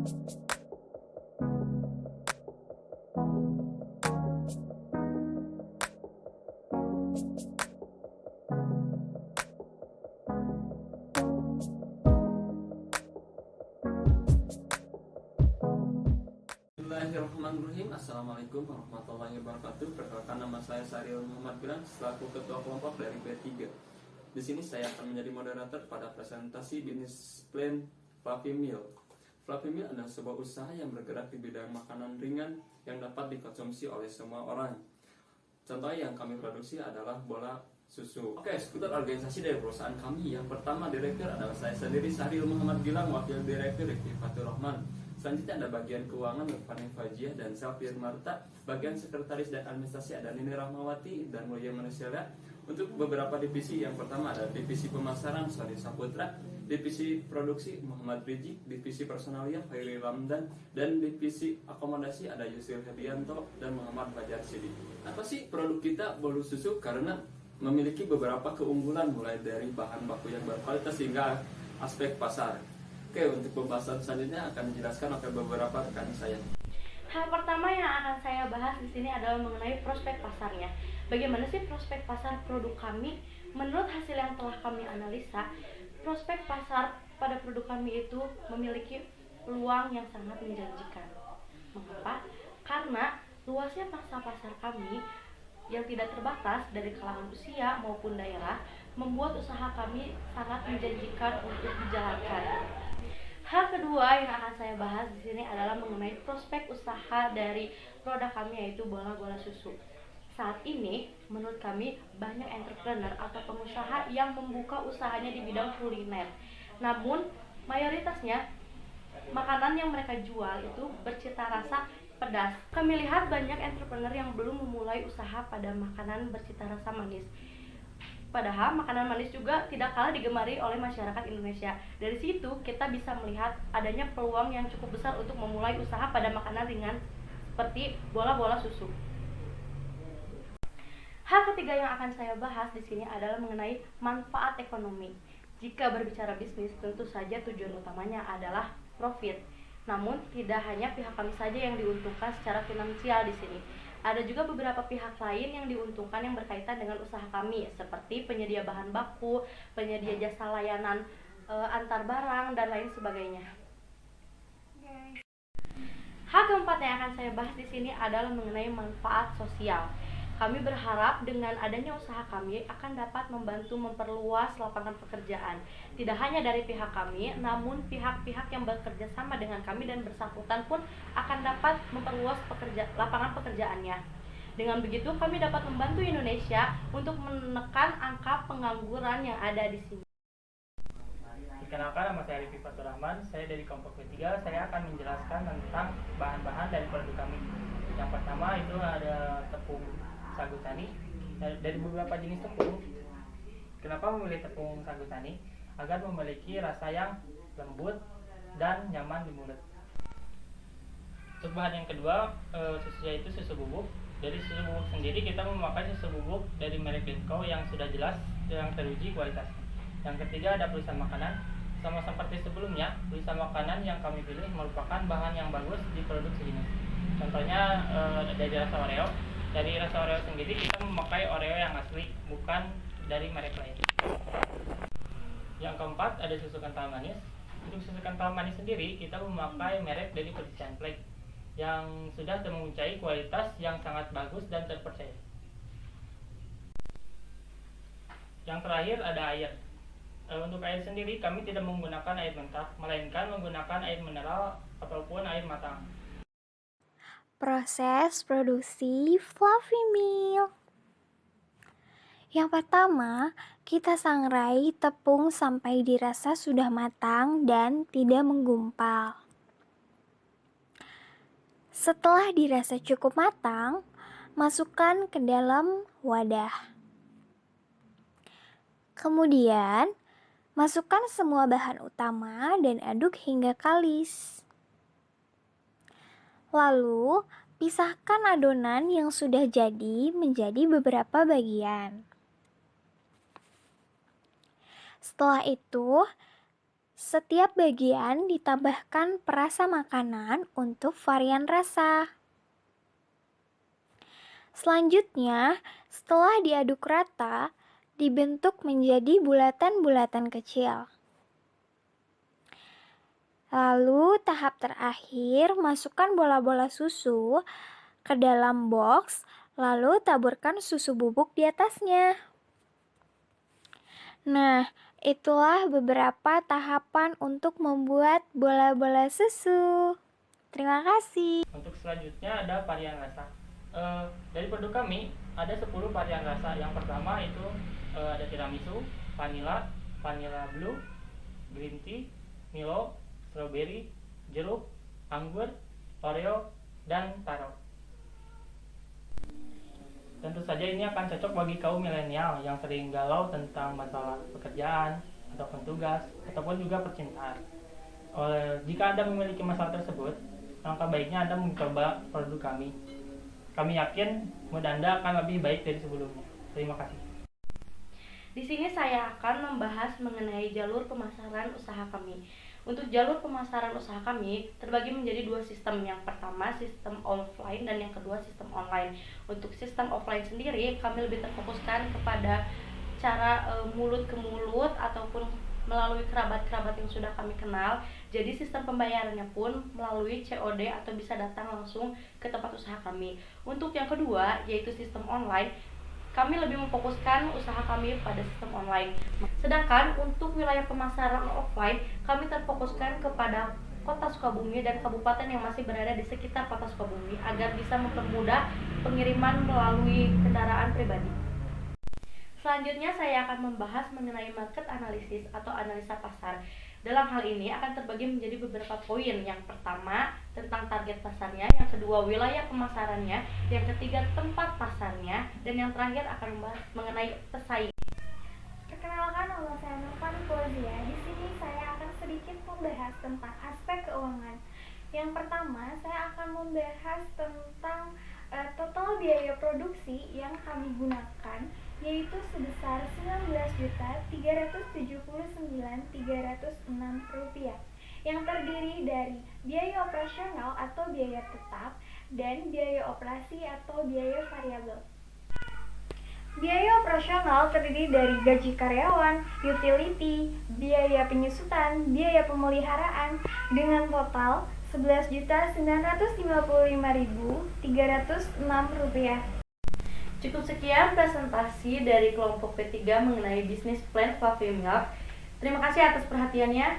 Bismillahirrahmanirrahim. Assalamualaikum warahmatullahi wabarakatuh. Perkenalkan, nama saya Syariul Muhammad Bilang selaku ketua kelompok dari B3. Di sini saya akan menjadi moderator pada presentasi bisnis plan Fluffy Meal. Fluffy Meal adalah sebuah usaha yang bergerak di bidang makanan ringan yang dapat dikonsumsi oleh semua orang. Contoh yang kami produksi adalah bola susu. Oke, seputar organisasi dari perusahaan kami. Yang pertama, direktur adalah saya sendiri, Syariul Muhammad Gilang, wakil direktur Rifki Fatur Rahman. Selanjutnya ada bagian keuangan Nurfani Fajiah dan Safir Marta. Bagian sekretaris dan administrasi ada Nini Rahmawati dan Mulia Manusiala. Untuk beberapa divisi, yang pertama ada divisi pemasaran Sari Saputra, divisi produksi Muhammad Rizik, divisi personalia Khairi Ramdan, dan divisi akomodasi ada Yusril Hedianto dan Muhammad Fajar Sidi. Apa sih produk kita bolu susu? Karena memiliki beberapa keunggulan, mulai dari bahan baku yang berkualitas hingga aspek pasar. Oke, untuk pembahasan selanjutnya akan dijelaskan oleh beberapa rekan saya. Hal pertama yang akan saya bahas di sini adalah mengenai prospek pasarnya. Bagaimana sih prospek pasar produk kami? Menurut hasil yang telah kami analisa, prospek pasar pada produk kami itu memiliki peluang yang sangat menjanjikan. Mengapa? Karena luasnya pangsa pasar kami yang tidak terbatas dari kalangan usia maupun daerah membuat usaha kami sangat menjanjikan untuk dijalankan. Hal kedua yang akan saya bahas di sini adalah mengenai prospek usaha dari produk kami, yaitu bola-bola susu. Saat ini, menurut kami banyak entrepreneur atau pengusaha yang membuka usahanya di bidang kuliner. Namun, mayoritasnya makanan yang mereka jual itu bercita rasa pedas. Kami lihat banyak entrepreneur yang belum memulai usaha pada makanan bercita rasa manis. Padahal makanan manis juga tidak kalah digemari oleh masyarakat Indonesia. Dari situ kita bisa melihat adanya peluang yang cukup besar untuk memulai usaha pada makanan ringan seperti bola-bola susu. Hal ketiga yang akan saya bahas di sini adalah mengenai manfaat ekonomi. Jika berbicara bisnis, tentu saja tujuan utamanya adalah profit. Namun tidak hanya pihak kami saja yang diuntungkan secara finansial di sini. Ada juga beberapa pihak lain yang diuntungkan yang berkaitan dengan usaha kami, seperti penyedia bahan baku, penyedia jasa layanan antar barang, dan lain sebagainya. Hal keempat yang akan saya bahas di sini adalah mengenai manfaat sosial. Kami berharap dengan adanya usaha kami akan dapat membantu memperluas lapangan pekerjaan. Tidak hanya dari pihak kami, namun pihak-pihak yang bekerja sama dengan kami dan bersangkutan pun akan dapat memperluas lapangan pekerjaannya. Dengan begitu, kami dapat membantu Indonesia untuk menekan angka pengangguran yang ada di sini. Perkenalkan, nama saya Rifki Fatur Rahman, saya dari kelompok ketiga. Saya akan menjelaskan tentang bahan-bahan dari produk kami. Yang pertama itu ada tepung sagu tani. Dari beberapa jenis tepung, kenapa memilih tepung sagu tani? Agar memiliki rasa yang lembut dan nyaman di mulut. Untuk bahan yang kedua, susunya itu susu bubuk. Dari susu bubuk sendiri kita memakai susu bubuk dari merek Denko yang sudah jelas, yang teruji kualitasnya. Yang ketiga ada tulisan makanan. Sama seperti sebelumnya, tulisan makanan yang kami pilih merupakan bahan yang bagus di produk sejenis. Contohnya dari rasa Oreo. Dari rasa Oreo sendiri kita memakai Oreo yang asli, bukan dari merek lain. Yang keempat ada susu kental manis. Untuk susu kental manis sendiri kita memakai merek dari Persian Flake yang sudah mempunyai kualitas yang sangat bagus dan terpercaya. Yang terakhir ada air. Untuk air sendiri kami tidak menggunakan air mentah, melainkan menggunakan air mineral ataupun air matang. Proses produksi Fluffy Meal. Yang pertama, kita sangrai tepung sampai dirasa sudah matang dan tidak menggumpal. Setelah dirasa cukup matang, masukkan ke dalam wadah. Kemudian, masukkan semua bahan utama dan aduk hingga kalis. Lalu, pisahkan adonan yang sudah jadi menjadi beberapa bagian. Setelah itu, Setiap bagian ditambahkan perasa makanan untuk varian rasa. Selanjutnya, setelah diaduk rata, dibentuk menjadi bulatan-bulatan kecil. Lalu tahap terakhir, masukkan bola-bola susu ke dalam box, lalu taburkan susu bubuk di atasnya. Nah, itulah beberapa tahapan untuk membuat bola-bola susu. Terima kasih. Untuk selanjutnya ada varian rasa. Dari produk kami ada 10 varian rasa. Yang pertama itu ada tiramisu, vanilla, vanilla blue, green tea, Milo, strawberry, jeruk, anggur, Oreo, dan taro. Tentu saja ini akan cocok bagi kaum milenial yang sering galau tentang masalah pekerjaan, ataupun tugas, ataupun juga percintaan. Jika Anda memiliki masalah tersebut, langkah baiknya Anda mencoba produk kami. Kami yakin mood Anda akan lebih baik dari sebelumnya. Terima kasih. Di sini saya akan membahas mengenai jalur pemasaran usaha kami. Untuk jalur pemasaran usaha kami terbagi menjadi dua sistem. Yang pertama sistem offline dan yang kedua sistem online. Untuk sistem offline sendiri kami lebih terfokuskan kepada cara mulut ke mulut ataupun melalui kerabat-kerabat yang sudah kami kenal. Jadi sistem pembayarannya pun melalui COD atau bisa datang langsung ke tempat usaha kami. Untuk yang kedua yaitu sistem online, kami lebih memfokuskan usaha kami pada sistem online. Sedangkan untuk wilayah pemasaran offline, kami terfokuskan kepada Kota Sukabumi dan kabupaten yang masih berada di sekitar Kota Sukabumi agar bisa mempermudah pengiriman melalui kendaraan pribadi. Selanjutnya saya akan membahas mengenai market analysis atau analisa pasar. Dalam hal ini akan terbagi menjadi beberapa poin. Yang pertama tentang target pasarnya, yang kedua wilayah pemasarannya, yang ketiga tempat pasarnya, dan yang terakhir akan membahas mengenai pesaing. Perkenalkan, nama saya Novan Fauzia. Di sini saya akan sedikit membahas tentang aspek keuangan. Yang pertama, saya akan membahas tentang total biaya produksi yang kami gunakan, yaitu sebesar Rp19.379.306, yang terdiri dari biaya operasional atau biaya tetap dan biaya operasi atau biaya variabel. Biaya operasional terdiri dari gaji karyawan, utility, biaya penyusutan, biaya pemeliharaan dengan total Rp11.955.306. Cukup sekian presentasi dari kelompok P3 mengenai bisnis plan Fluffy Milk. Terima kasih atas perhatiannya.